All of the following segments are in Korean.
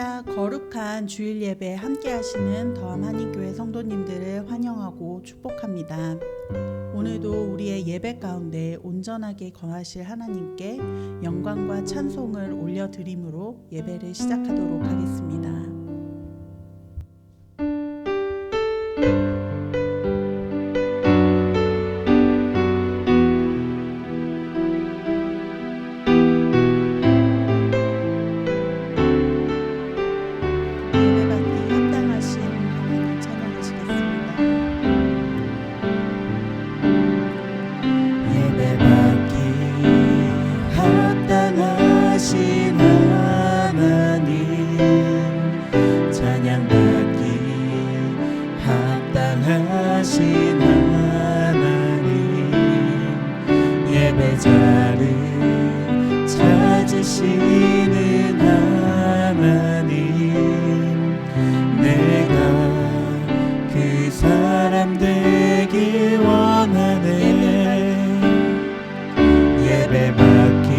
할렐루야, 거룩한 주일 예배에 함께 하시는 더함 한인교회 성도님들을 환영하고 축복합니다. 오늘도 우리의 예배 가운데 온전하게 거하실 하나님께 영광과 찬송을 올려드림으로 예배를 시작하도록 하겠습니다. 예배자를 찾으시는 하나님, 내가 그 사람 되길 원하네. 예배받기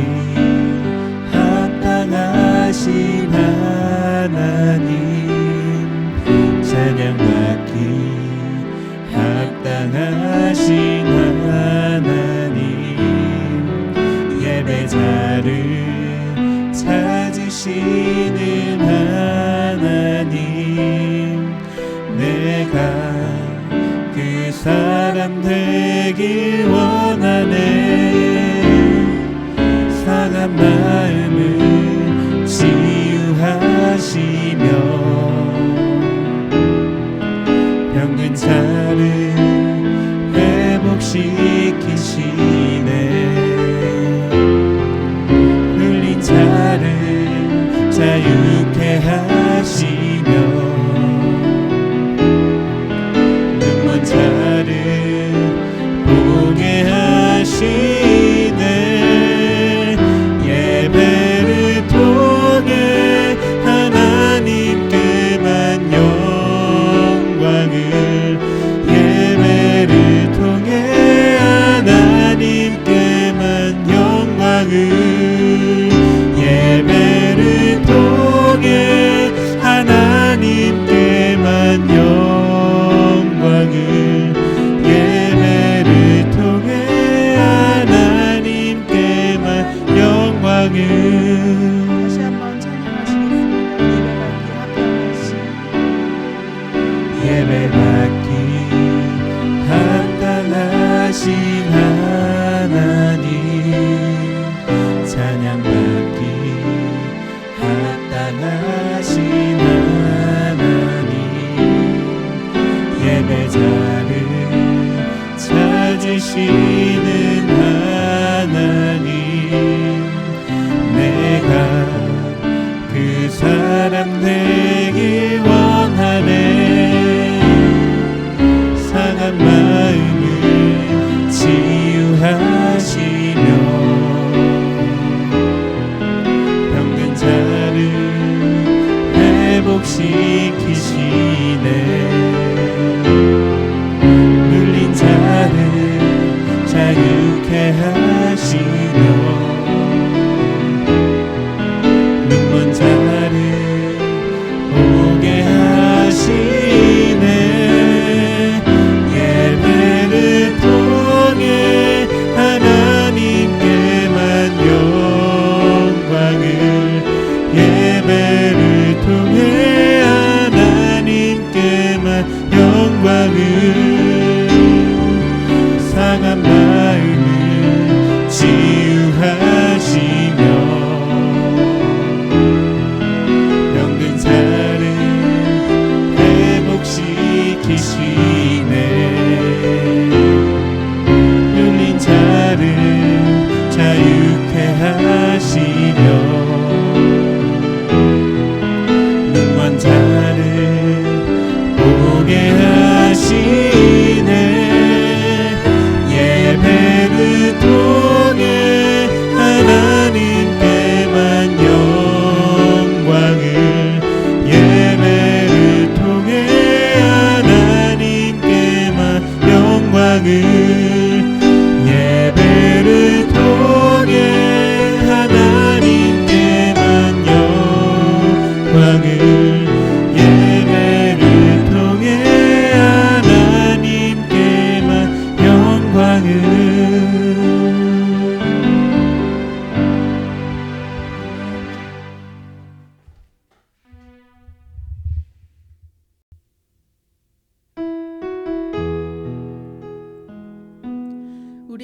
합당하신 하나님, 찬양받기 합당하신 하나님, 예배자를 찾으시는 하나님, 내가 그 사람 되길 원하네. 상한 마음을 치유하시며 병든 자를 회복시키시네. 눌린 자를 자유케 하시며 눈먼 자를 보게 하시네. 예배를 통해 하나님께만 영광을, 예배를 통해 하나님께만 영광을, 예배를 통해 하나님께만 영광을, 예배를 통해 하나님께만 영광을. 다시 한번 찬양하시겠습니다. 예배받기 합당하신 하나님, 찬양받기 합당하신 하나님, 예배자를 찾으시는 하나님, 내가 그 사람 되길 원하네. 상한 마음을 치유하시며 병든 자를 회복시키시네. 눌린 자를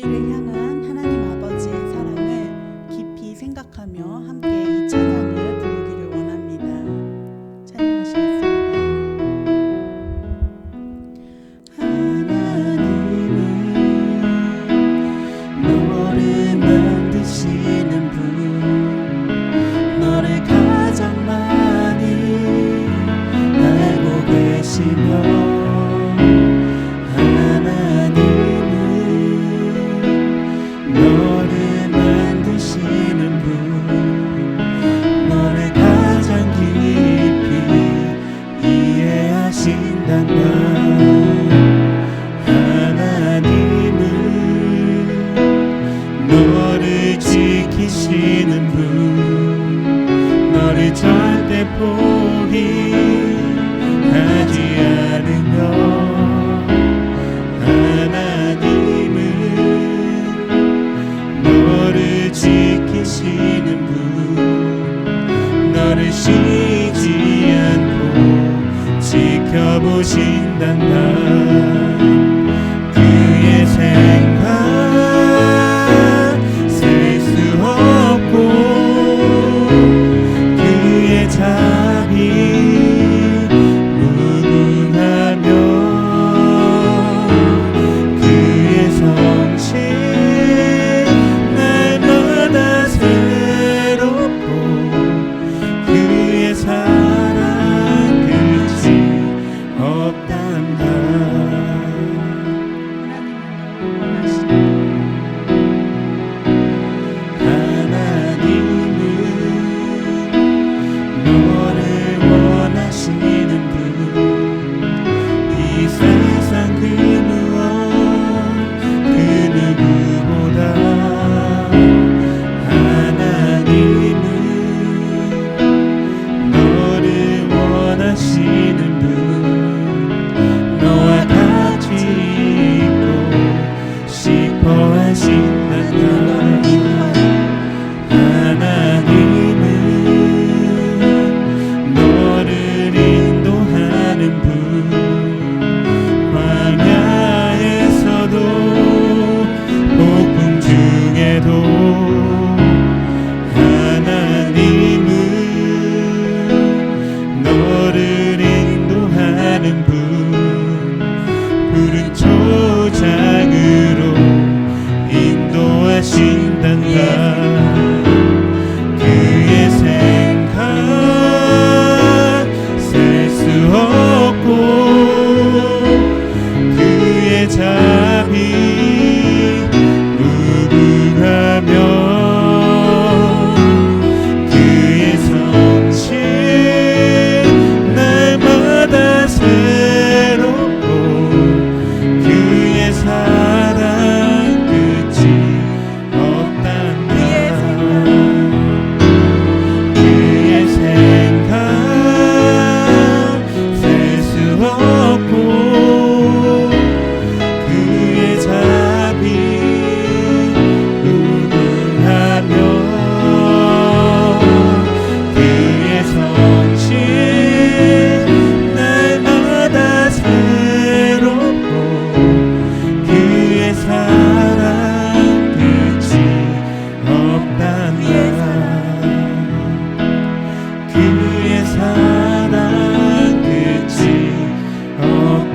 우리를 향한 하나님 아버지의 사랑을 깊이 생각하며 함께 이 찬양을 부르기를 원합니다. 찬양하시겠습니다. 하나님은 너를 만드시는 분, 너를 가장 많이 알고 계시며, 너를 만드시는 분, 너를 가장 깊이 이해하신단다. 하나님은 너를 지키시는 분, 너를 절대 포기하지 않으며, 하나님은 너를 지키시는 분, 너를 쉬지 않고 지켜보신단다. 그의 생각 셀 수 없고, 그의 자비 무궁하며, 그의 성실 사랑 끝이 없단다. 하나님은 너를 원하시는 분, 이 세상 그 무엇 그 누구보다 하나님은 원하시는 분, 너와 같이 있고 싶어 하신단다. 하나님은 너를 인도하는 분, 광야에서도 폭풍 중에도 하나님은 너를 인도하는 분, 푸른 초장으로 인도하신단다. 그의 생각 셀 수 없고, 그의 자비 무궁하며, 그의 성실 새롭고, 그의 사랑 끝이 없단다. 그의 생각 셀 수 없고, 그의 자비 무궁하며, 그의 성실 새롭고, 그의 사랑 끝이 없단다. 그의 사랑 끝이 없단다.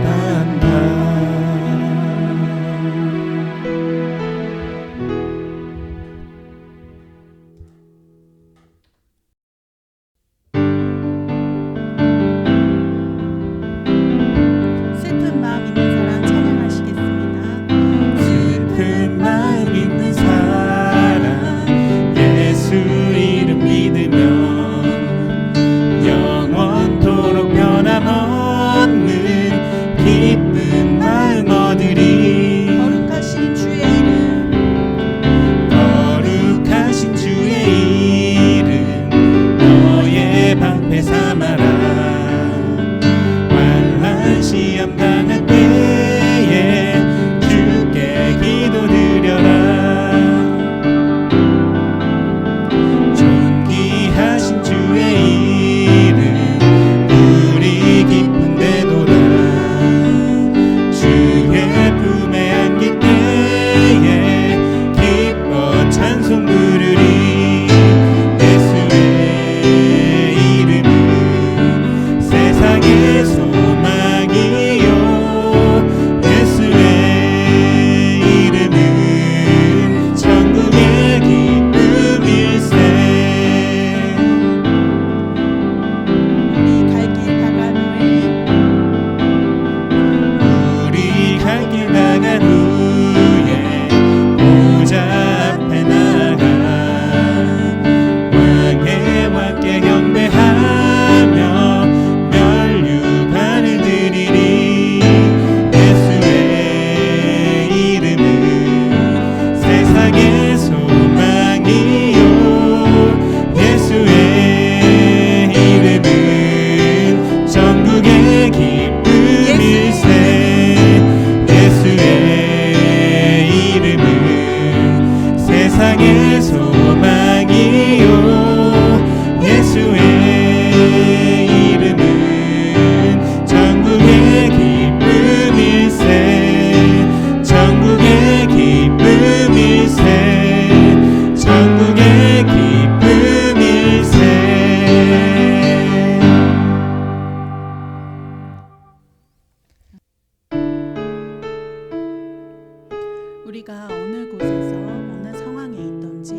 우리가 어느 곳에서 어느 상황에 있든지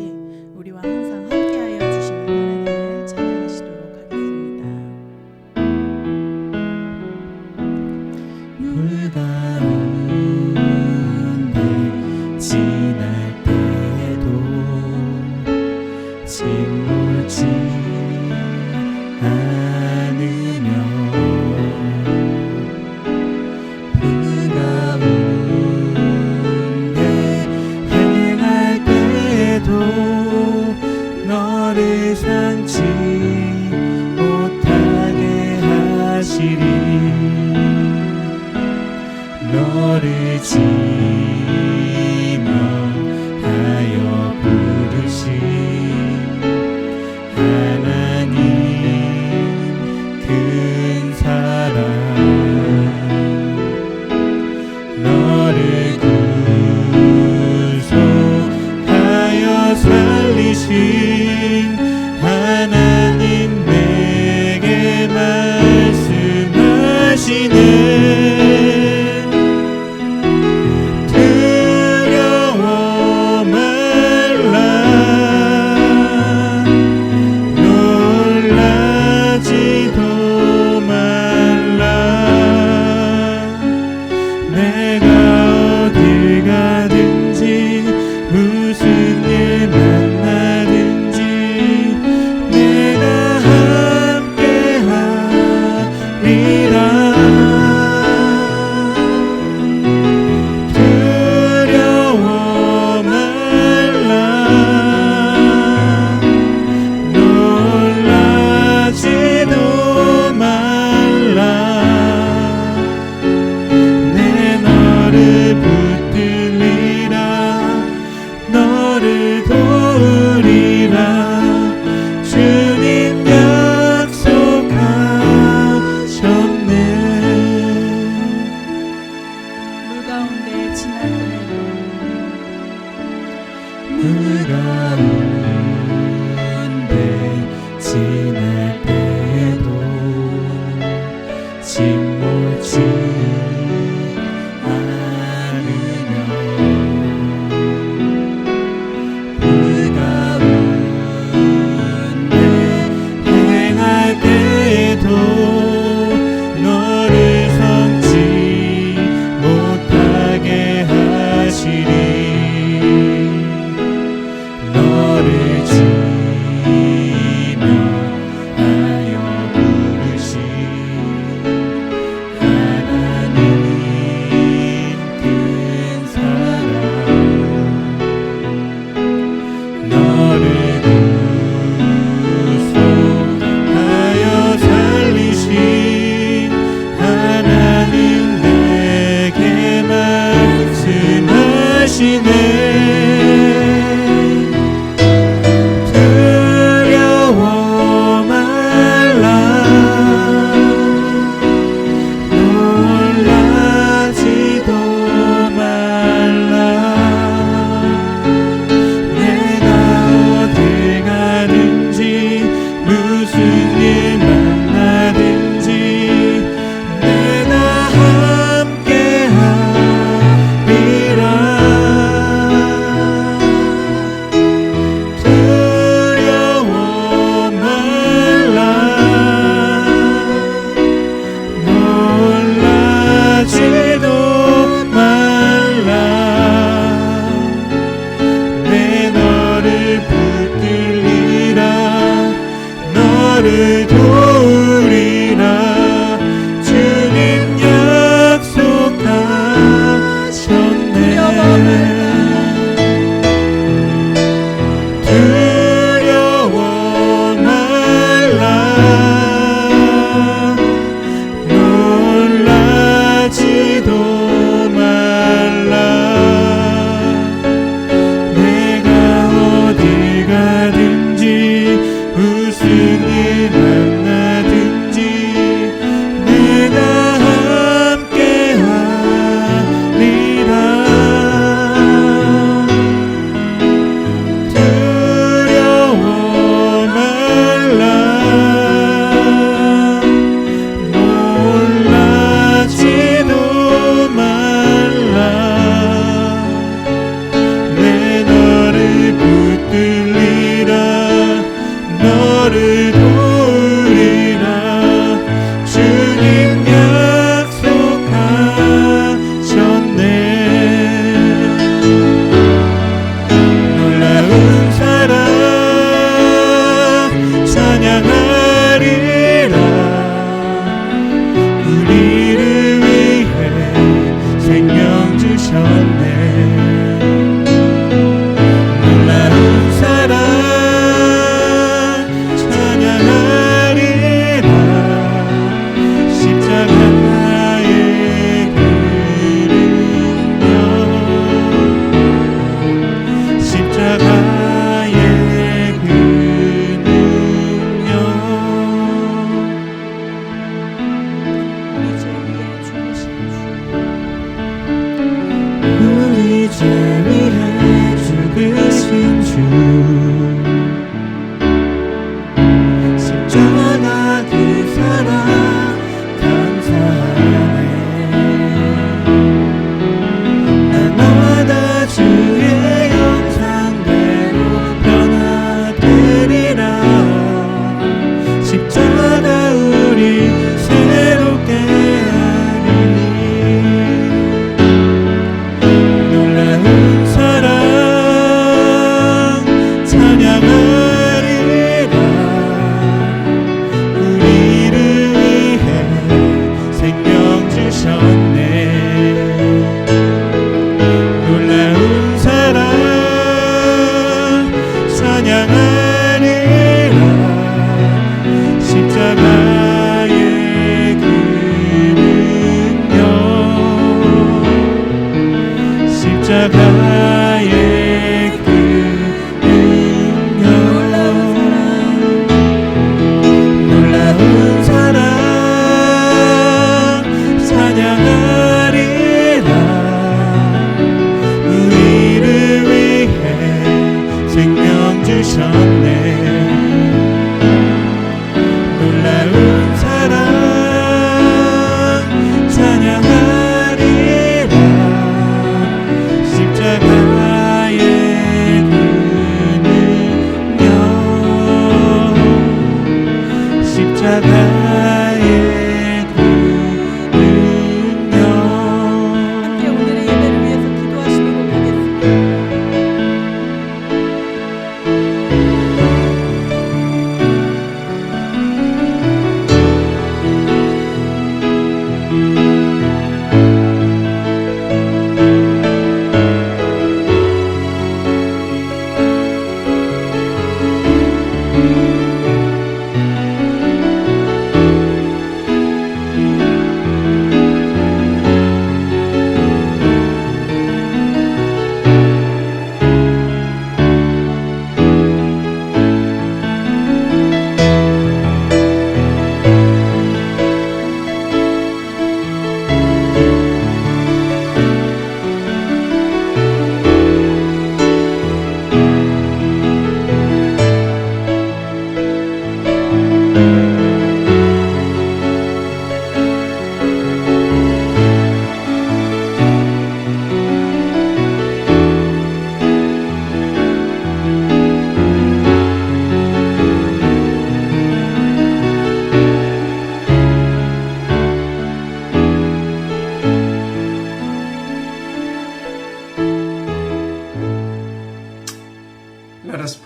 우리와 항상 함께하여 주시는 하나님을 찬양하시도록 하겠습니다. 물 가운데 지날 때에도 침울지 않으며 그 가운데 행할 때에도 너를 상치 못하게 하시리. 너를 지명하여 부르신 하나님 큰 사랑 너를 구속하여 살리신 하나님 내게 말씀하시는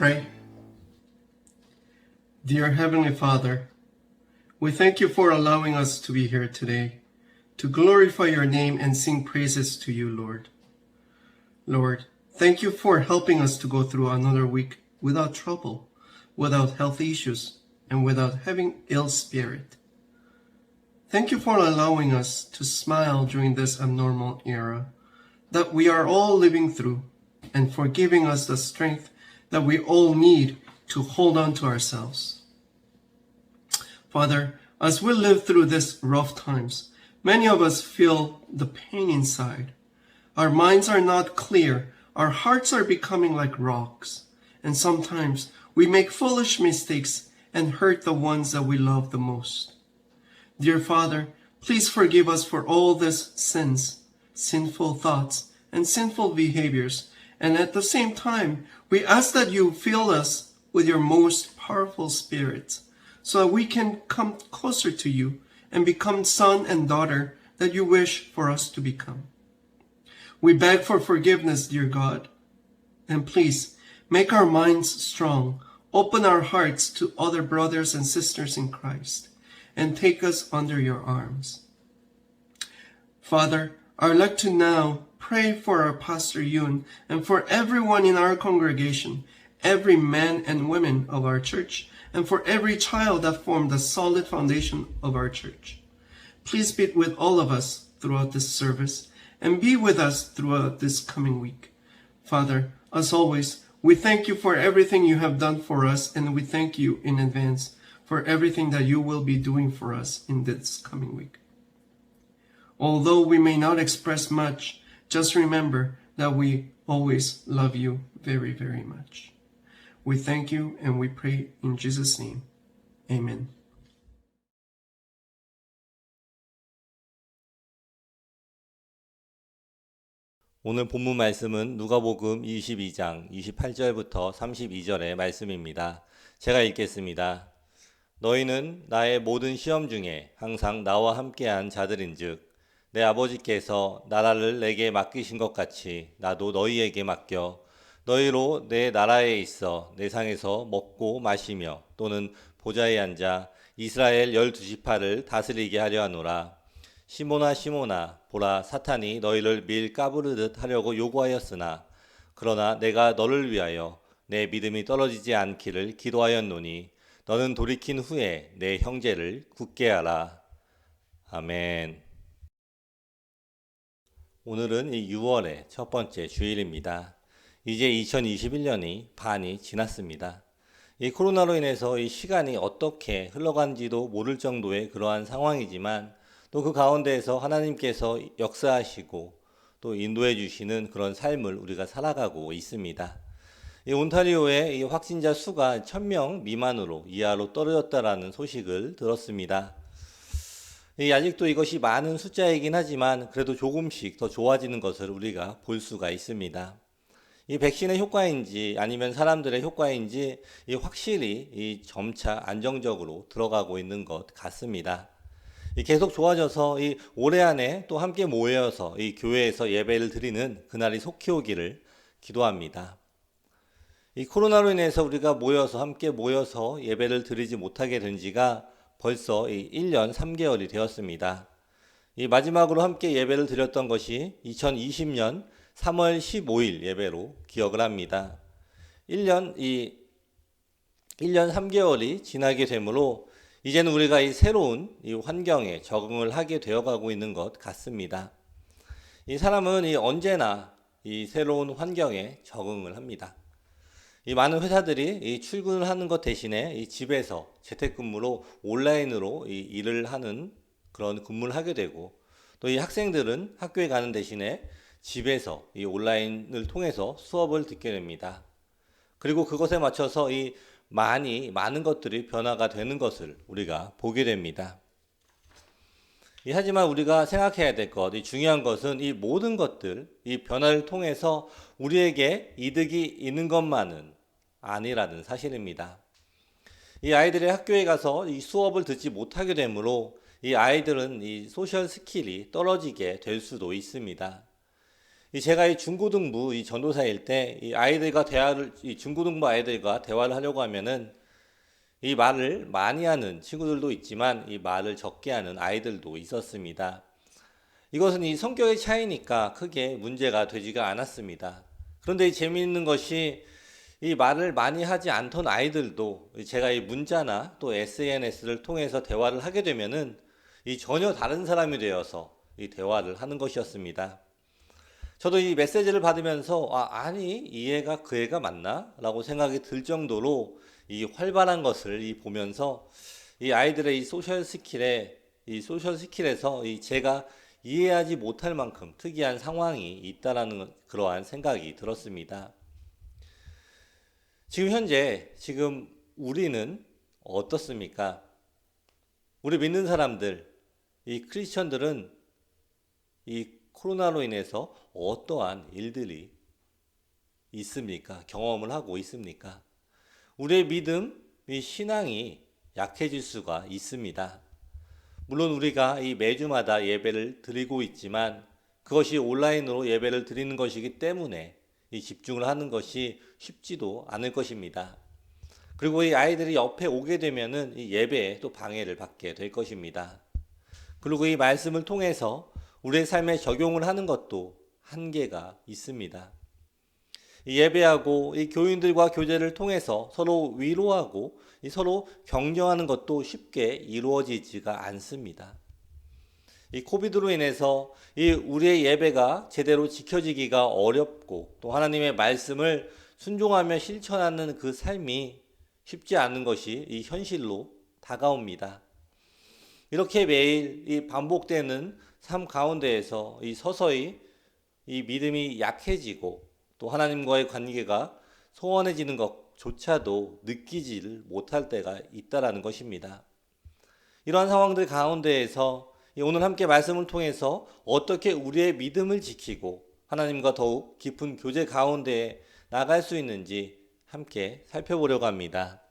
pray. Dear Heavenly Father, we thank you for allowing us to be here today, to glorify your name and sing praises to you, Lord. Lord, thank you for helping us to go through another week without trouble, without health issues, and without having ill spirit. Thank you for allowing us to smile during this abnormal era that we are all living through, and for giving us the strength that we all need to hold on to ourselves. Father, as we live through these rough times, many of us feel the pain inside. Our minds are not clear, our hearts are becoming like rocks, and sometimes we make foolish mistakes and hurt the ones that we love the most. Dear Father, please forgive us for all these sins, sinful thoughts, and sinful behaviors, and at the same time, we ask that you fill us with your most powerful Spirit, so that we can come closer to you and become son and daughter that you wish for us to become. We beg for forgiveness, dear God, and please make our minds strong, open our hearts to other brothers and sisters in Christ, and take us under your arms. Father, I would like to now pray for our Pastor Yun and for everyone in our congregation, every man and woman of our church, and for every child that formed the solid foundation of our church. Please be with all of us throughout this service and be with us throughout this coming week. Father, as always, we thank you for everything you have done for us, and we thank you in advance for everything that you will be doing for us in this coming week. Although we may not express much, just remember that we always love you very, very much. We thank you and we pray in Jesus' name. Amen. 오늘 본문 말씀은 누가복음 22장 28절부터 32절의 말씀입니다. 제가 읽겠습니다. 너희는 나의 모든 시험 중에 항상 나와 함께한 자들인즉 내 아버지께서 나라를 내게 맡기신 것 같이 나도 너희에게 맡겨 너희로 내 나라에 있어 내 상에서 먹고 마시며 또는 보좌에 앉아 이스라엘 12지파를 다스리게 하려 하노라. 시몬아 시몬아 보라 사탄이 너희를 밀 까부르듯 하려고 요구하였으나 그러나 내가 너를 위하여 내 믿음이 떨어지지 않기를 기도하였노니 너는 돌이킨 후에 내 형제를 굳게 하라. 아멘. 오늘은 이 6월의 첫 번째 주일입니다. 이제 2021년이 반이 지났습니다. 이 코로나로 인해서 이 시간이 어떻게 흘러간지도 모를 정도의 그러한 상황이지만 또 그 가운데에서 하나님께서 역사하시고 또 인도해 주시는 그런 삶을 우리가 살아가고 있습니다. 이 온타리오의 이 확진자 수가 1000명 미만으로 이하로 떨어졌다라는 소식을 들었습니다. 아직도 이것이 많은 숫자이긴 하지만 그래도 조금씩 더 좋아지는 것을 우리가 볼 수가 있습니다. 이 백신의 효과인지 아니면 사람들의 효과인지 확실히 이 점차 안정적으로 들어가고 있는 것 같습니다. 계속 좋아져서 이 올해 안에 또 함께 모여서 이 교회에서 예배를 드리는 그날이 속히 오기를 기도합니다. 이 코로나로 인해서 우리가 함께 모여서 예배를 드리지 못하게 된 지가 벌써 1년 3개월이 되었습니다. 이 마지막으로 함께 예배를 드렸던 것이 2020년 3월 15일 예배로 기억을 합니다. 1년 3개월이 지나게 되므로 이제는 우리가 이 새로운 이 환경에 적응을 하게 되어가고 있는 것 같습니다. 이 사람은 언제나 이 새로운 환경에 적응을 합니다. 이 많은 회사들이 이 출근을 하는 것 대신에 이 집에서 재택근무로 온라인으로 이 일을 하는 그런 근무를 하게 되고 또 이 학생들은 학교에 가는 대신에 집에서 이 온라인을 통해서 수업을 듣게 됩니다. 그리고 그것에 맞춰서 이 많은 것들이 변화가 되는 것을 우리가 보게 됩니다. 하지만 우리가 생각해야 될 것, 중요한 것은 이 모든 것들, 이 변화를 통해서 우리에게 이득이 있는 것만은 아니라는 사실입니다. 이 아이들의 학교에 가서 이 수업을 듣지 못하게 되므로 이 아이들은 이 소셜 스킬이 떨어지게 될 수도 있습니다. 제가 이 중고등부 이 전도사일 때 이 아이들과 이 중고등부 아이들과 대화를 하려고 하면은 이 말을 많이 하는 친구들도 있지만 이 말을 적게 하는 아이들도 있었습니다. 이것은 이 성격의 차이니까 크게 문제가 되지가 않았습니다. 그런데 이 재미있는 것이 이 말을 많이 하지 않던 아이들도 제가 이 문자나 또 SNS를 통해서 대화를 하게 되면은 이 전혀 다른 사람이 되어서 이 대화를 하는 것이었습니다. 저도 이 메시지를 받으면서 아니 이 애가 그 애가 맞나? 라고 생각이 들 정도로 이 활발한 것을 이 보면서 이 아이들의 이 소셜 스킬에서 이 제가 이해하지 못할 만큼 특이한 상황이 있다라는 그러한 생각이 들었습니다. 지금 우리는 어떻습니까? 우리 믿는 사람들, 이 크리스천들은 이 코로나로 인해서 어떠한 일들이 있습니까? 경험을 하고 있습니까? 우리의 믿음, 이 신앙이 약해질 수가 있습니다. 물론 우리가 이 매주마다 예배를 드리고 있지만 그것이 온라인으로 예배를 드리는 것이기 때문에 이 집중을 하는 것이 쉽지도 않을 것입니다. 그리고 이 아이들이 옆에 오게 되면은 이 예배에 또 방해를 받게 될 것입니다. 그리고 이 말씀을 통해서 우리의 삶에 적용을 하는 것도 한계가 있습니다. 이 예배하고 이 교인들과 교제를 통해서 서로 위로하고 이 서로 격려하는 것도 쉽게 이루어지지가 않습니다. 이 코비드로 인해서 이 우리의 예배가 제대로 지켜지기가 어렵고 또 하나님의 말씀을 순종하며 실천하는 그 삶이 쉽지 않은 것이 이 현실로 다가옵니다. 이렇게 매일 이 반복되는 삶 가운데에서 이 서서히 이 믿음이 약해지고 또 하나님과의 관계가 소원해지는 것조차도 느끼지를 못할 때가 있다라는 것입니다. 이러한 상황들 가운데에서 오늘 함께 말씀을 통해서 어떻게 우리의 믿음을 지키고 하나님과 더욱 깊은 교제 가운데에 나갈 수 있는지 함께 살펴보려고 합니다.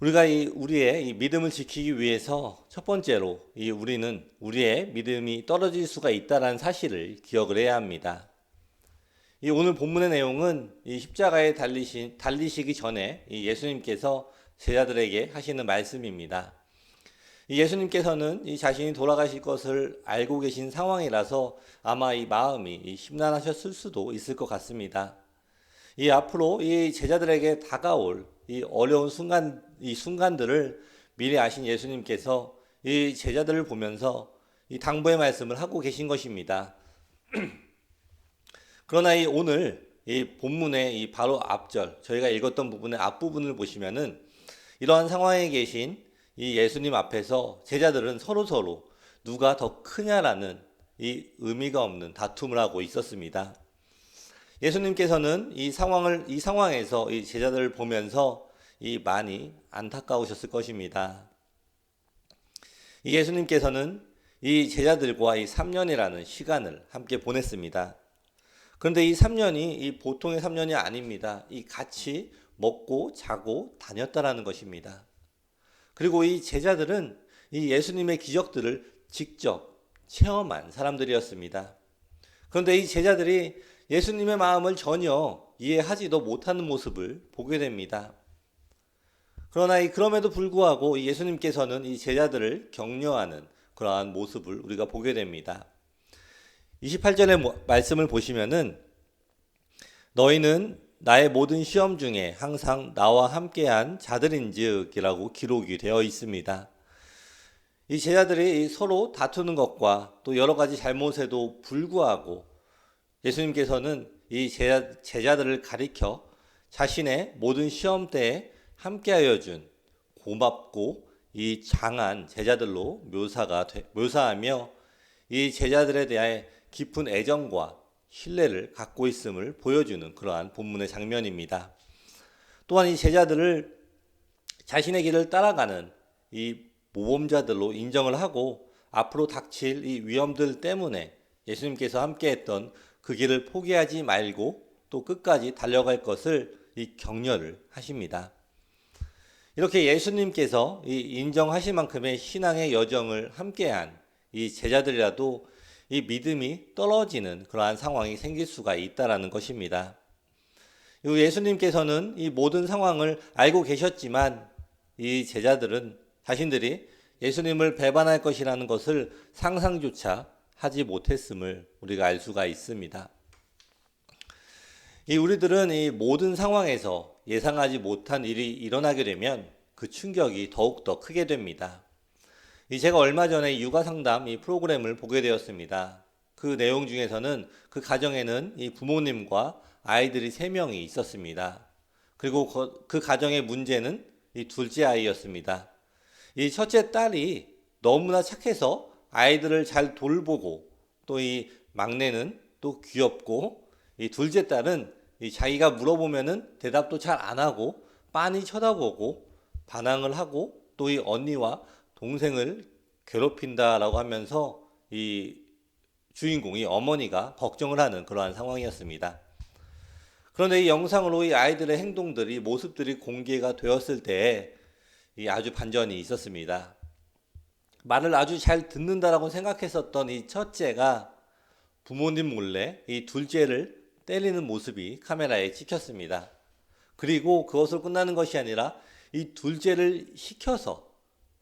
우리가 우리의 이 믿음을 지키기 위해서 첫 번째로 우리는 우리의 믿음이 떨어질 수가 있다는 사실을 기억을 해야 합니다. 오늘 본문의 내용은 이 십자가에 달리시기 전에 예수님께서 제자들에게 하시는 말씀입니다. 예수님께서는 자신이 돌아가실 것을 알고 계신 상황이라서 아마 이 마음이 심란하셨을 수도 있을 것 같습니다. 앞으로 이 제자들에게 다가올 이 어려운 순간들을 미리 아신 예수님께서 이 제자들을 보면서 이 당부의 말씀을 하고 계신 것입니다. 그러나 오늘 이 본문의 바로 앞절, 저희가 읽었던 부분의 앞부분을 보시면은 이러한 상황에 계신 이 예수님 앞에서 제자들은 서로 누가 더 크냐라는 이 의미가 없는 다툼을 하고 있었습니다. 예수님께서는 이 상황에서 이 제자들을 보면서 많이 안타까우셨을 것입니다. 예수님께서는 이 제자들과 3년이라는 시간을 함께 보냈습니다. 그런데 이 3년이 보통의 3년이 아닙니다. 같이 먹고 자고 다녔다라는 것입니다. 그리고 이 제자들은 이 예수님의 기적들을 직접 체험한 사람들이었습니다. 그런데 이 제자들이 예수님의 마음을 전혀 이해하지도 못하는 모습을 보게 됩니다. 그러나 그럼에도 불구하고 예수님께서는 이 제자들을 격려하는 그러한 모습을 우리가 보게 됩니다. 28절의 말씀을 보시면은 너희는 나의 모든 시험 중에 항상 나와 함께한 자들인즉이라고 기록이 되어 있습니다. 이 제자들이 서로 다투는 것과 또 여러 가지 잘못에도 불구하고 예수님께서는 이 제자들을 가리켜 자신의 모든 시험 때에 함께하여 준 고맙고 이 장한 제자들로 묘사하며 이 제자들에 대해 깊은 애정과 신뢰를 갖고 있음을 보여주는 그러한 본문의 장면입니다. 또한 이 제자들을 자신의 길을 따라가는 이 모범자들로 인정을 하고 앞으로 닥칠 이 위험들 때문에 예수님께서 함께했던 그 길을 포기하지 말고 또 끝까지 달려갈 것을 격려를 하십니다. 이렇게 예수님께서 인정하실 만큼의 신앙의 여정을 함께한 이 제자들이라도 이 믿음이 떨어지는 그러한 상황이 생길 수가 있다라는 것입니다. 예수님께서는 이 모든 상황을 알고 계셨지만 이 제자들은 자신들이 예수님을 배반할 것이라는 것을 상상조차 하지 못했음을 우리가 알 수가 있습니다. 우리들은 이 모든 상황에서 예상하지 못한 일이 일어나게 되면 그 충격이 더욱더 크게 됩니다. 제가 얼마 전에 육아상담 이 프로그램을 보게 되었습니다. 그 내용 중에서는 그 가정에는 이 부모님과 아이들이 3명이 있었습니다. 그리고 그 가정의 문제는 이 둘째 아이였습니다. 이 첫째 딸이 너무나 착해서 아이들을 잘 돌보고 또 이 막내는 또 귀엽고 이 둘째 딸은 자기가 물어보면은 대답도 잘 안 하고 빤히 쳐다보고 반항을 하고 또 이 언니와 동생을 괴롭힌다라고 하면서 이 주인공이 어머니가 걱정을 하는 그러한 상황이었습니다. 그런데 이 영상으로 이 아이들의 행동들이 모습들이 공개가 되었을 때 아주 반전이 있었습니다. 말을 아주 잘 듣는다라고 생각했었던 이 첫째가 부모님 몰래 이 둘째를 때리는 모습이 카메라에 찍혔습니다. 그리고 그것으로 끝나는 것이 아니라 이 둘째를 시켜서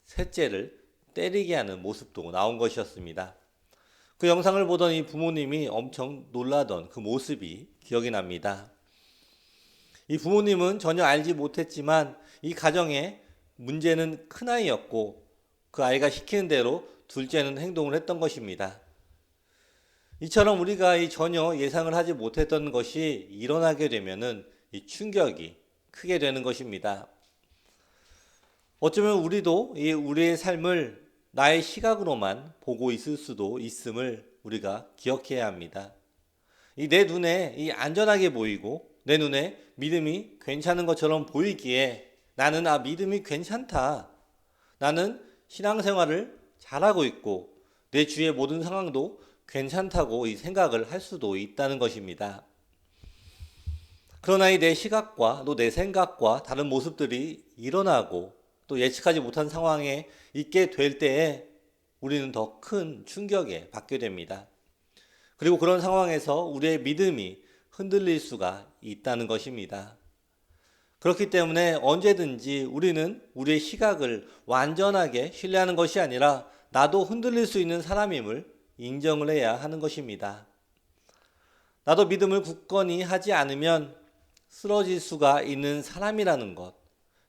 셋째를 때리게 하는 모습도 나온 것이었습니다. 그 영상을 보던 이 부모님이 엄청 놀라던 그 모습이 기억이 납니다. 이 부모님은 전혀 알지 못했지만 이 가정의 문제는 큰아이였고 그 아이가 시키는 대로 둘째는 행동을 했던 것입니다. 이처럼 우리가 전혀 예상을 하지 못했던 것이 일어나게 되면은 이 충격이 크게 되는 것입니다. 어쩌면 우리도 우리의 삶을 나의 시각으로만 보고 있을 수도 있음을 우리가 기억해야 합니다. 내 눈에 안전하게 보이고 내 눈에 믿음이 괜찮은 것처럼 보이기에 나는 믿음이 괜찮다. 나는 신앙생활을 잘하고 있고 내 주위의 모든 상황도 괜찮다고 생각을 할 수도 있다는 것입니다. 그러나 내 시각과 또 내 생각과 다른 모습들이 일어나고 또 예측하지 못한 상황에 있게 될 때에 우리는 더 큰 충격에 받게 됩니다. 그리고 그런 상황에서 우리의 믿음이 흔들릴 수가 있다는 것입니다. 그렇기 때문에 언제든지 우리는 우리의 시각을 완전하게 신뢰하는 것이 아니라 나도 흔들릴 수 있는 사람임을 인정을 해야 하는 것입니다. 나도 믿음을 굳건히 하지 않으면 쓰러질 수가 있는 사람이라는 것,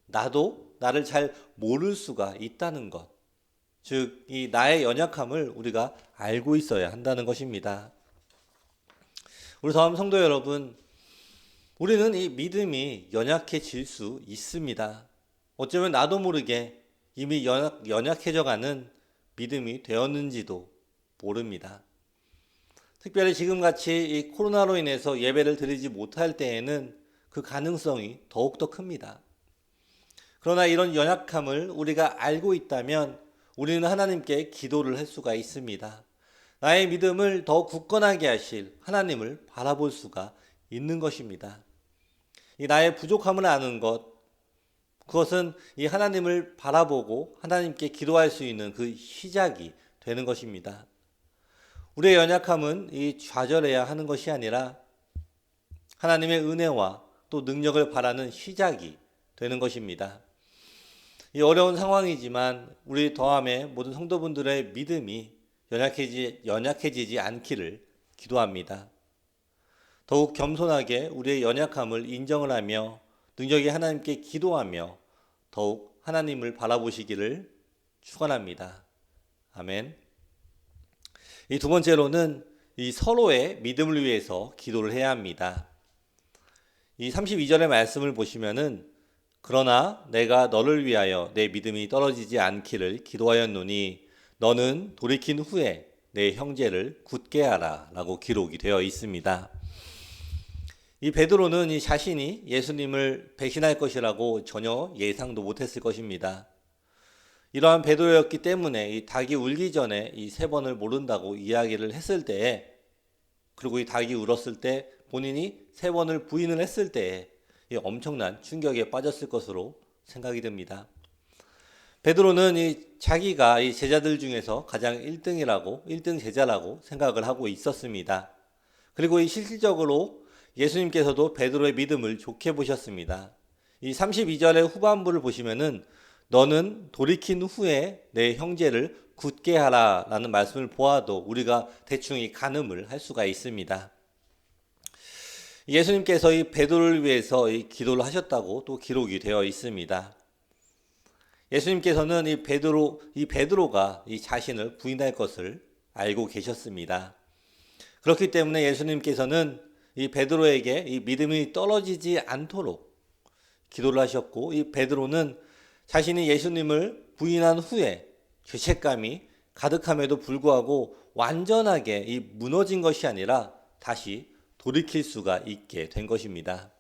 나도 나를 잘 모를 수가 있다는 것, 즉 나의 연약함을 우리가 알고 있어야 한다는 것입니다. 우리 다음 성도 여러분, 우리는 이 믿음이 연약해질 수 있습니다. 어쩌면 나도 모르게 이미 연약해져가는 믿음이 되었는지도 모릅니다. 특별히 지금같이 이 코로나로 인해서 예배를 드리지 못할 때에는 그 가능성이 더욱더 큽니다. 그러나 이런 연약함을 우리가 알고 있다면 우리는 하나님께 기도를 할 수가 있습니다. 나의 믿음을 더 굳건하게 하실 하나님을 바라볼 수가 있는 것입니다. 나의 부족함을 아는 것, 그것은 이 하나님을 바라보고 하나님께 기도할 수 있는 그 시작이 되는 것입니다. 우리의 연약함은 좌절해야 하는 것이 아니라 하나님의 은혜와 또 능력을 바라는 시작이 되는 것입니다. 어려운 상황이지만 우리 더함의 모든 성도분들의 믿음이 연약해지지 않기를 기도합니다. 더욱 겸손하게 우리의 연약함을 인정을 하며 능력이 하나님께 기도하며 더욱 하나님을 바라보시기를 축원합니다. 아멘. 두 번째로는 서로의 믿음을 위해서 기도를 해야 합니다. 32절의 말씀을 보시면은 그러나 내가 너를 위하여 내 믿음이 떨어지지 않기를 기도하였노니 너는 돌이킨 후에 내 형제를 굳게 하라 라고 기록이 되어 있습니다. 베드로는 자신이 예수님을 배신할 것이라고 전혀 예상도 못했을 것입니다. 이러한 베드로였기 때문에 닭이 울기 전에 3번을 모른다고 이야기를 했을 때에, 그리고 닭이 울었을 때 본인이 3번을 부인을 했을 때에 엄청난 충격에 빠졌을 것으로 생각이 됩니다. 베드로는 자기가 이 제자들 중에서 가장 1등 제자라고 생각을 하고 있었습니다. 그리고 이 실질적으로 예수님께서도 베드로의 믿음을 좋게 보셨습니다. 이 32절의 후반부를 보시면은 너는 돌이킨 후에 내 형제를 굳게 하라 라는 말씀을 보아도 우리가 대충 이 가늠을 할 수가 있습니다. 예수님께서 이 베드로를 위해서 이 기도를 하셨다고 또 기록이 되어 있습니다. 예수님께서는 이 베드로가 이 자신을 부인할 것을 알고 계셨습니다. 그렇기 때문에 예수님께서는 이 베드로에게 이 믿음이 떨어지지 않도록 기도를 하셨고, 이 베드로는 자신이 예수님을 부인한 후에 죄책감이 가득함에도 불구하고 완전하게 이 무너진 것이 아니라 다시 돌이킬 수가 있게 된 것입니다.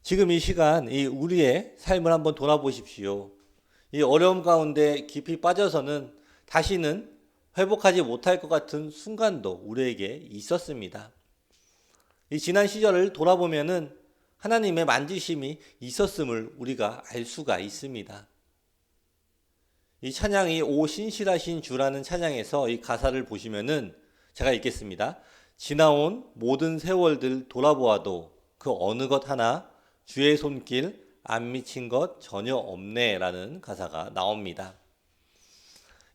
지금 이 시간 이 우리의 삶을 한번 돌아보십시오. 이 어려움 가운데 깊이 빠져서는 다시는 회복하지 못할 것 같은 순간도 우리에게 있었습니다. 이 지난 시절을 돌아보면은 하나님의 만지심이 있었음을 우리가 알 수가 있습니다. 이 찬양이 오 신실하신 주라는 찬양에서 이 가사를 보시면은 제가 읽겠습니다. 지나온 모든 세월들 돌아보아도 그 어느 것 하나 주의 손길 안 미친 것 전혀 없네 라는 가사가 나옵니다.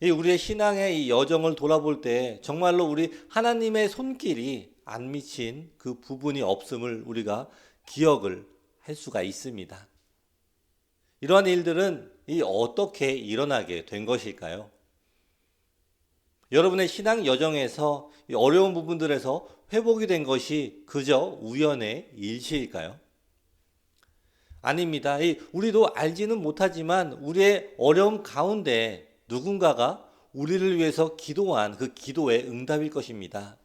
이 우리의 신앙의 이 여정을 돌아볼 때 정말로 우리 하나님의 손길이 안 미친 그 부분이 없음을 우리가 기억을 할 수가 있습니다. 이러한 일들은 어떻게 일어나게 된 것일까요? 여러분의 신앙 여정에서 어려운 부분들에서 회복이 된 것이 그저 우연의 일시일까요? 아닙니다. 우리도 알지는 못하지만 우리의 어려움 가운데 누군가가 우리를 위해서 기도한 그 기도의 응답일 것입니다.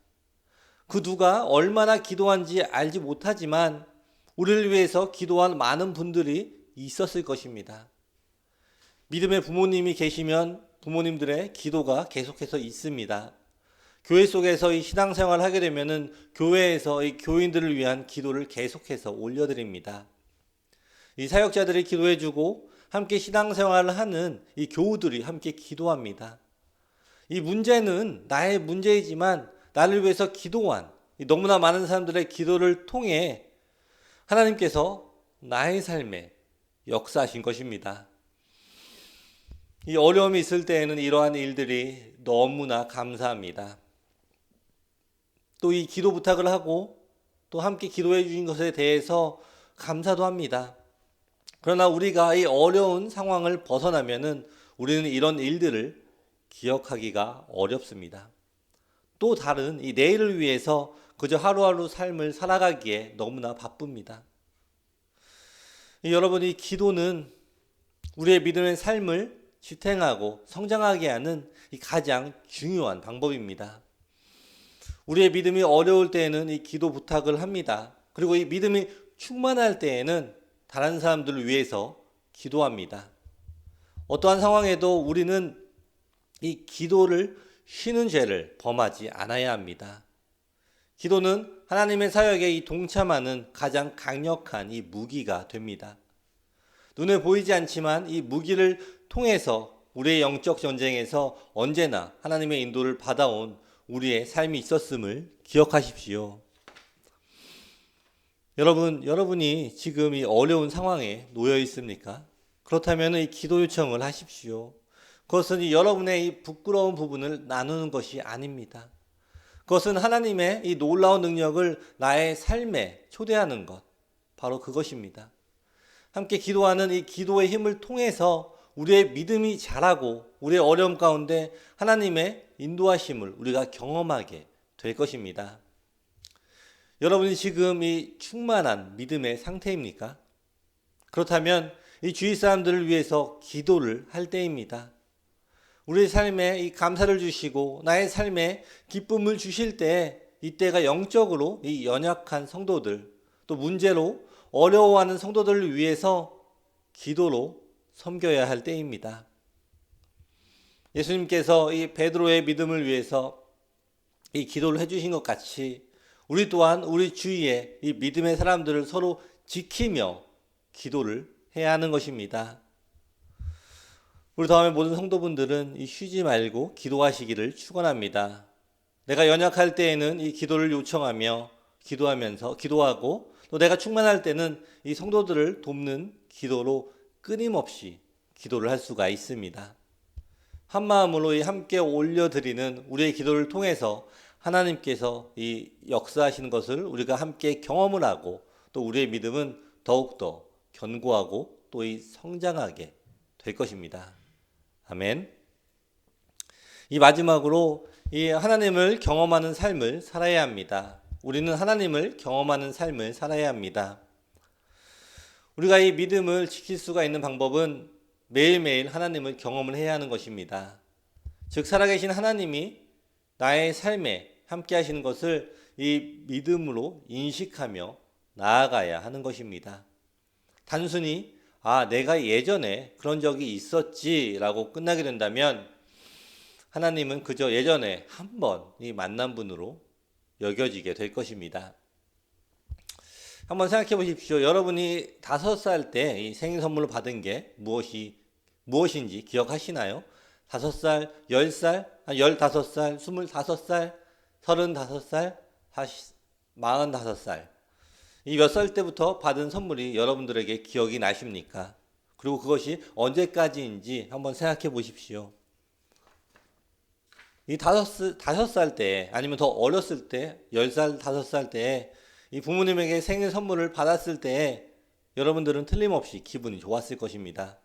그 누가 얼마나 기도한지 알지 못하지만 우리를 위해서 기도한 많은 분들이 있었을 것입니다. 믿음의 부모님이 계시면 부모님들의 기도가 계속해서 있습니다. 교회 속에서 이 신앙생활을 하게 되면은 교회에서 이 교인들을 위한 기도를 계속해서 올려드립니다. 이 사역자들이 기도해주고 함께 신앙생활을 하는 이 교우들이 함께 기도합니다. 이 문제는 나의 문제이지만 나를 위해서 기도한 너무나 많은 사람들의 기도를 통해 하나님께서 나의 삶에 역사하신 것입니다. 이 어려움이 있을 때에는 이러한 일들이 너무나 감사합니다. 또 이 기도 부탁을 하고 또 함께 기도해 주신 것에 대해서 감사도 합니다. 그러나 우리가 이 어려운 상황을 벗어나면은 우리는 이런 일들을 기억하기가 어렵습니다. 또 다른 이 내일을 위해서 그저 하루하루 삶을 살아가기에 너무나 바쁩니다. 여러분, 이 기도는 우리의 믿음의 삶을 지탱하고 성장하게 하는 이 가장 중요한 방법입니다. 우리의 믿음이 어려울 때에는 이 기도 부탁을 합니다. 그리고 이 믿음이 충만할 때에는 다른 사람들을 위해서 기도합니다. 어떠한 상황에도 우리는 이 기도를 쉬는 죄를 범하지 않아야 합니다. 기도는 하나님의 사역에 이 동참하는 가장 강력한 이 무기가 됩니다. 눈에 보이지 않지만 이 무기를 통해서 우리의 영적 전쟁에서 언제나 하나님의 인도를 받아온 우리의 삶이 있었음을 기억하십시오. 여러분이 지금 이 어려운 상황에 놓여 있습니까? 그렇다면 이 기도 요청을 하십시오. 그것은 여러분의 이 부끄러운 부분을 나누는 것이 아닙니다. 그것은 하나님의 이 놀라운 능력을 나의 삶에 초대하는 것, 바로 그것입니다. 함께 기도하는 이 기도의 힘을 통해서 우리의 믿음이 자라고 우리의 어려움 가운데 하나님의 인도하심을 우리가 경험하게 될 것입니다. 여러분이 지금 이 충만한 믿음의 상태입니까? 그렇다면 이 주위 사람들을 위해서 기도를 할 때입니다. 우리의 삶에 이 감사를 주시고 나의 삶에 기쁨을 주실 때 이때가 영적으로 이 연약한 성도들 또 문제로 어려워하는 성도들을 위해서 기도로 섬겨야 할 때입니다. 예수님께서 이 베드로의 믿음을 위해서 이 기도를 해주신 것 같이 우리 또한 우리 주위에 이 믿음의 사람들을 서로 지키며 기도를 해야 하는 것입니다. 우리 다음에 모든 성도분들은 이 쉬지 말고 기도하시기를 축원합니다. 내가 연약할 때에는 이 기도를 요청하며 기도하고 또 내가 충만할 때는 이 성도들을 돕는 기도로 끊임없이 기도를 할 수가 있습니다. 한 마음으로 함께 올려드리는 우리의 기도를 통해서 하나님께서 이 역사하시는 것을 우리가 함께 경험을 하고 또 우리의 믿음은 더욱더 견고하고 또 이 성장하게 될 것입니다. 아멘. 이 마지막으로 이 하나님을 경험하는 삶을 살아야 합니다. 우리는 하나님을 경험하는 삶을 살아야 합니다. 우리가 이 믿음을 지킬 수가 있는 방법은 매일매일 하나님을 경험을 해야 하는 것입니다. 즉 살아계신 하나님이 나의 삶에 함께 하시는 것을 이 믿음으로 인식하며 나아가야 하는 것입니다. 단순히 내가 예전에 그런 적이 있었지라고 끝나게 된다면 하나님은 그저 예전에 한 번 이 만난 분으로 여겨지게 될 것입니다. 한번 생각해 보십시오. 여러분이 5살 때 이 생일 선물로 받은 게 무엇인지 기억하시나요? 5살, 10살, 15살, 25살, 35살, 45살. 이 몇 살 때부터 받은 선물이 여러분들에게 기억이 나십니까? 그리고 그것이 언제까지인지 한번 생각해 보십시오. 이 5살 때 아니면 더 어렸을 때 10살, 5살 때 이 부모님에게 생일 선물을 받았을 때 여러분들은 틀림없이 기분이 좋았을 것입니다.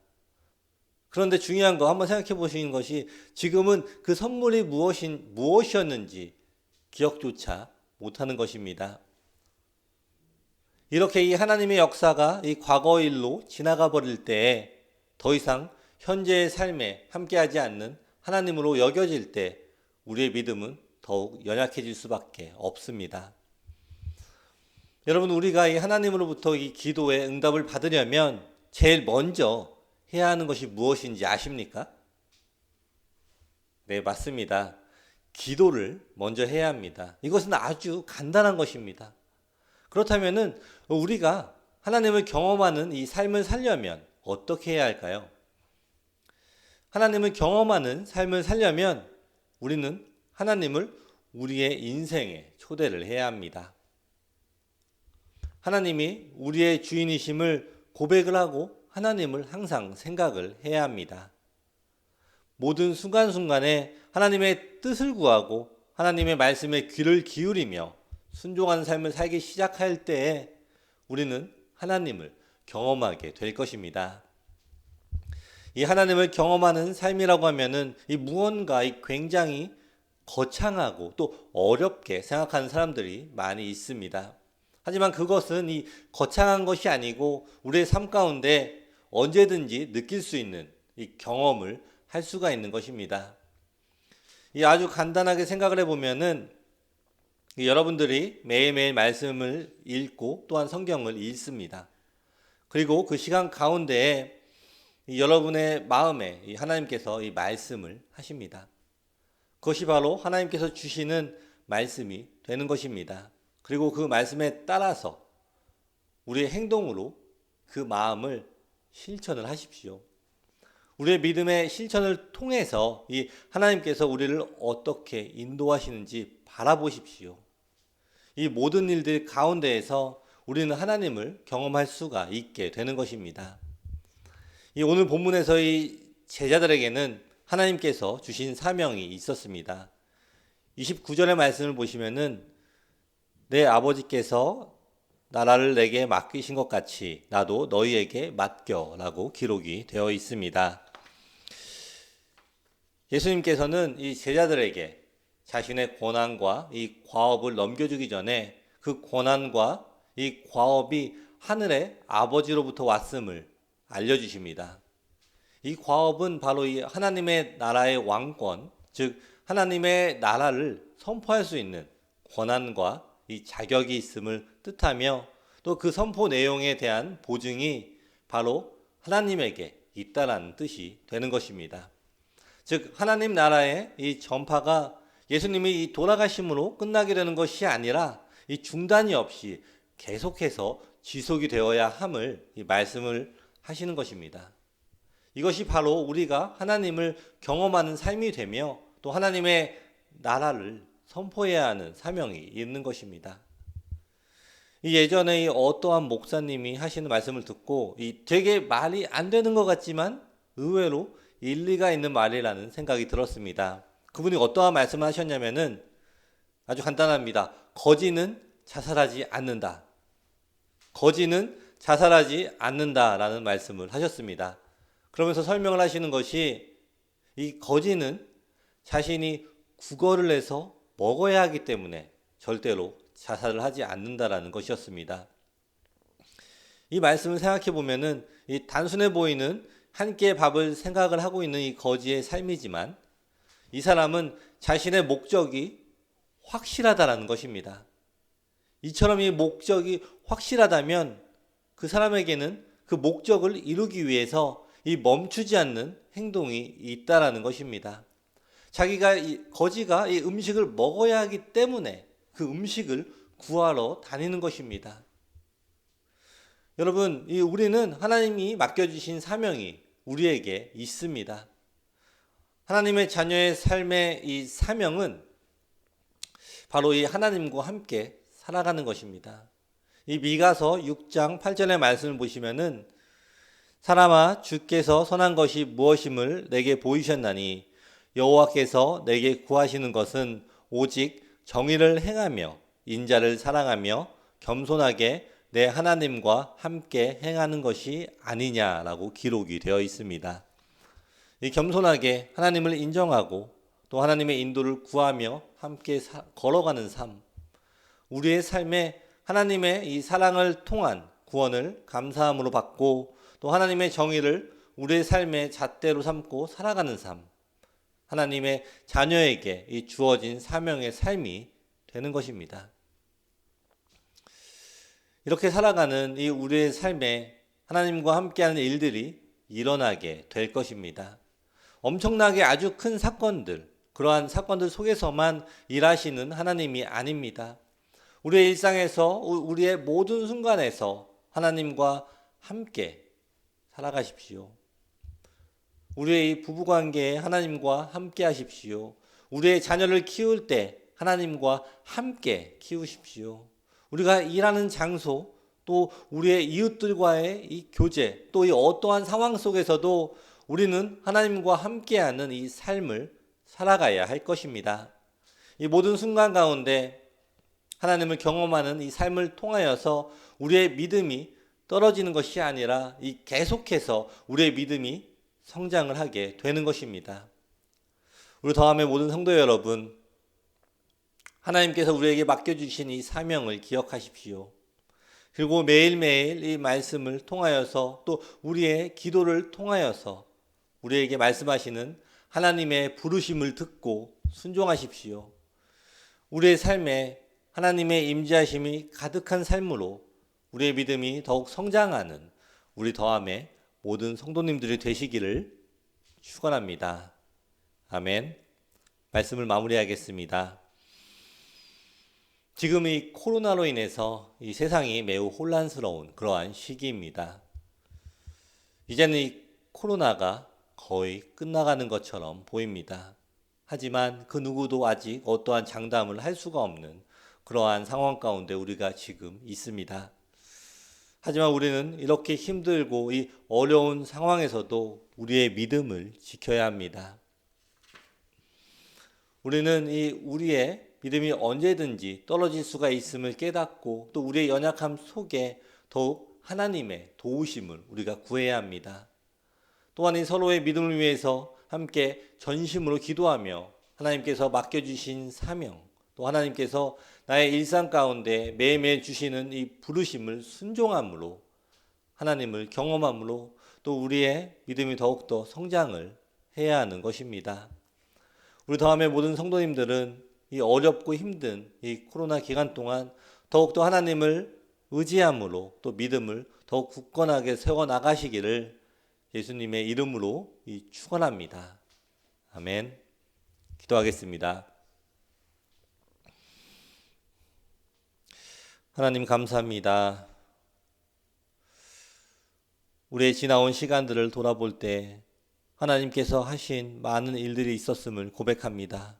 그런데 중요한 거 한번 생각해 보시는 것이 지금은 그 선물이 무엇이었는지 기억조차 못하는 것입니다. 이렇게 이 하나님의 역사가 이 과거 일로 지나가 버릴 때 더 이상 현재의 삶에 함께하지 않는 하나님으로 여겨질 때 우리의 믿음은 더욱 연약해질 수밖에 없습니다. 여러분, 우리가 이 하나님으로부터 이 기도의 응답을 받으려면 제일 먼저 해야 하는 것이 무엇인지 아십니까? 네, 맞습니다. 기도를 먼저 해야 합니다. 이것은 아주 간단한 것입니다. 그렇다면은 우리가 하나님을 경험하는 이 삶을 살려면 어떻게 해야 할까요? 하나님을 경험하는 삶을 살려면 우리는 하나님을 우리의 인생에 초대를 해야 합니다. 하나님이 우리의 주인이심을 고백을 하고 하나님을 항상 생각을 해야 합니다. 모든 순간순간에 하나님의 뜻을 구하고 하나님의 말씀에 귀를 기울이며 순종하는 삶을 살기 시작할 때에 우리는 하나님을 경험하게 될 것입니다. 이 하나님을 경험하는 삶이라고 하면은 이 무언가 굉장히 거창하고 또 어렵게 생각하는 사람들이 많이 있습니다. 하지만 그것은 이 거창한 것이 아니고 우리의 삶 가운데 언제든지 느낄 수 있는 이 경험을 할 수가 있는 것입니다. 이 아주 간단하게 생각을 해보면은 여러분들이 매일매일 말씀을 읽고 또한 성경을 읽습니다. 그리고 그 시간 가운데에 여러분의 마음에 하나님께서 이 말씀을 하십니다. 그것이 바로 하나님께서 주시는 말씀이 되는 것입니다. 그리고 그 말씀에 따라서 우리의 행동으로 그 마음을 실천을 하십시오. 우리의 믿음의 실천을 통해서 이 하나님께서 우리를 어떻게 인도하시는지 바라보십시오. 이 모든 일들 가운데에서 우리는 하나님을 경험할 수가 있게 되는 것입니다. 이 오늘 본문에서 이 제자들에게는 하나님께서 주신 사명이 있었습니다. 29절의 말씀을 보시면은 내 아버지께서 나라를 내게 맡기신 것 같이 나도 너희에게 맡겨라고 기록이 되어 있습니다. 예수님께서는 이 제자들에게 자신의 권한과 이 과업을 넘겨주기 전에 그 권한과 이 과업이 하늘의 아버지로부터 왔음을 알려주십니다. 이 과업은 바로 이 하나님의 나라의 왕권, 즉 하나님의 나라를 선포할 수 있는 권한과 이 자격이 있음을 뜻하며 또 그 선포 내용에 대한 보증이 바로 하나님에게 있다라는 뜻이 되는 것입니다. 즉 하나님 나라의 이 전파가 예수님이 이 돌아가심으로 끝나게 되는 것이 아니라 이 중단이 없이 계속해서 지속이 되어야 함을 이 말씀을 하시는 것입니다. 이것이 바로 우리가 하나님을 경험하는 삶이 되며 또 하나님의 나라를 선포해야 하는 사명이 있는 것입니다. 예전에 어떠한 목사님이 하시는 말씀을 듣고 되게 말이 안 되는 것 같지만 의외로 일리가 있는 말이라는 생각이 들었습니다. 그분이 어떠한 말씀을 하셨냐면은 아주 간단합니다. 거지는 자살하지 않는다. 거지는 자살하지 않는다라는 말씀을 하셨습니다. 그러면서 설명을 하시는 것이 이 거지는 자신이 구걸을 해서 먹어야 하기 때문에 절대로 자살을 하지 않는다라는 것이었습니다. 이 말씀을 생각해 보면은 이 단순해 보이는 한 끼의 밥을 생각을 하고 있는 이 거지의 삶이지만 이 사람은 자신의 목적이 확실하다라는 것입니다. 이처럼 이 목적이 확실하다면 그 사람에게는 그 목적을 이루기 위해서 이 멈추지 않는 행동이 있다라는 것입니다. 거지가 이 음식을 먹어야 하기 때문에 그 음식을 구하러 다니는 것입니다. 여러분, 우리는 하나님이 맡겨주신 사명이 우리에게 있습니다. 하나님의 자녀의 삶의 이 사명은 바로 이 하나님과 함께 살아가는 것입니다. 이 미가서 6장 8절의 말씀을 보시면은 사람아 주께서 선한 것이 무엇임을 내게 보이셨나니 여호와께서 내게 구하시는 것은 오직 정의를 행하며 인자를 사랑하며 겸손하게 내 하나님과 함께 행하는 것이 아니냐라고 기록이 되어 있습니다. 이 겸손하게 하나님을 인정하고 또 하나님의 인도를 구하며 함께 걸어가는 삶, 우리의 삶에 하나님의 이 사랑을 통한 구원을 감사함으로 받고 또 하나님의 정의를 우리의 삶의 잣대로 삼고 살아가는 삶, 하나님의 자녀에게 이 주어진 사명의 삶이 되는 것입니다. 이렇게 살아가는 이 우리의 삶에 하나님과 함께하는 일들이 일어나게 될 것입니다. 엄청나게 아주 큰 사건들, 그러한 사건들 속에서만 일하시는 하나님이 아닙니다. 우리의 일상에서 우리의 모든 순간에서 하나님과 함께 살아가십시오. 우리의 이 부부관계에 하나님과 함께 하십시오. 우리의 자녀를 키울 때 하나님과 함께 키우십시오. 우리가 일하는 장소, 또 우리의 이웃들과의 이 교제, 또 이 어떠한 상황 속에서도 우리는 하나님과 함께하는 이 삶을 살아가야 할 것입니다. 이 모든 순간 가운데 하나님을 경험하는 이 삶을 통하여서 우리의 믿음이 떨어지는 것이 아니라 이 계속해서 우리의 믿음이 성장을 하게 되는 것입니다. 우리 더함의 모든 성도 여러분, 하나님께서 우리에게 맡겨주신 이 사명을 기억하십시오. 그리고 매일매일 이 말씀을 통하여서 또 우리의 기도를 통하여서 우리에게 말씀하시는 하나님의 부르심을 듣고 순종하십시오. 우리의 삶에 하나님의 임재하심이 가득한 삶으로 우리의 믿음이 더욱 성장하는 우리 더함의 모든 성도님들이 되시기를 축원합니다. 아멘. 말씀을 마무리하겠습니다. 지금 이 코로나로 인해서 이 세상이 매우 혼란스러운 그러한 시기입니다. 이제는 이 코로나가 거의 끝나가는 것처럼 보입니다. 하지만 그 누구도 아직 어떠한 장담을 할 수가 없는 그러한 상황 가운데 우리가 지금 있습니다. 하지만 우리는 이렇게 힘들고 이 어려운 상황에서도 우리의 믿음을 지켜야 합니다. 우리는 우리의 믿음이 언제든지 떨어질 수가 있음을 깨닫고 또 우리의 연약함 속에 더욱 하나님의 도우심을 우리가 구해야 합니다. 또한 이 서로의 믿음을 위해서 함께 전심으로 기도하며 하나님께서 맡겨주신 사명, 또 하나님께서 나의 일상 가운데 매일매일 주시는 이 부르심을 순종함으로 하나님을 경험함으로 또 우리의 믿음이 더욱더 성장을 해야 하는 것입니다. 우리 더함의 모든 성도님들은 이 어렵고 힘든 이 코로나 기간 동안 더욱더 하나님을 의지함으로 또 믿음을 더욱 굳건하게 세워나가시기를 예수님의 이름으로 축원합니다. 아멘. 기도하겠습니다. 하나님 감사합니다. 우리의 지나온 시간들을 돌아볼 때 하나님께서 하신 많은 일들이 있었음을 고백합니다.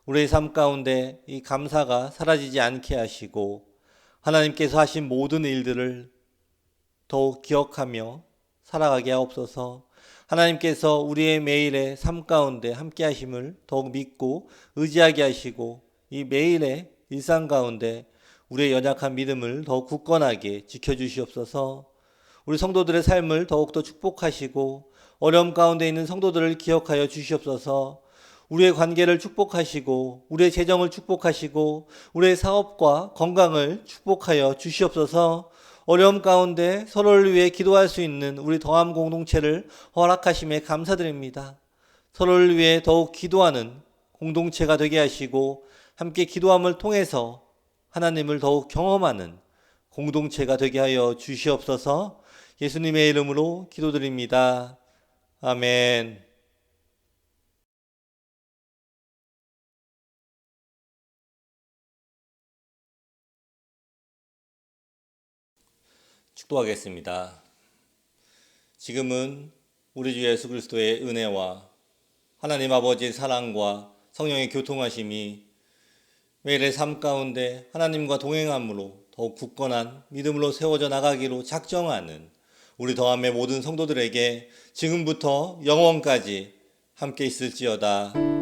우리의 삶 가운데 이 감사가 사라지지 않게 하시고 하나님께서 하신 모든 일들을 더욱 기억하며 살아가게 하옵소서. 하나님께서 우리의 매일의 삶 가운데 함께 하심을 더욱 믿고 의지하게 하시고 이 매일의 일상 가운데 우리의 연약한 믿음을 더욱 굳건하게 지켜주시옵소서. 우리 성도들의 삶을 더욱더 축복하시고 어려움 가운데 있는 성도들을 기억하여 주시옵소서. 우리의 관계를 축복하시고 우리의 재정을 축복하시고 우리의 사업과 건강을 축복하여 주시옵소서. 어려움 가운데 서로를 위해 기도할 수 있는 우리 더함 공동체를 허락하심에 감사드립니다. 서로를 위해 더욱 기도하는 공동체가 되게 하시고 함께 기도함을 통해서 하나님을 더욱 경험하는 공동체가 되게 하여 주시옵소서. 예수님의 이름으로 기도드립니다. 아멘. 축도하겠습니다. 지금은 우리 주 예수 그리스도의 은혜와 하나님 아버지의 사랑과 성령의 교통하심이 매일의 삶 가운데 하나님과 동행함으로 더욱 굳건한 믿음으로 세워져 나가기로 작정하는 우리 더함의 모든 성도들에게 지금부터 영원까지 함께 있을지어다.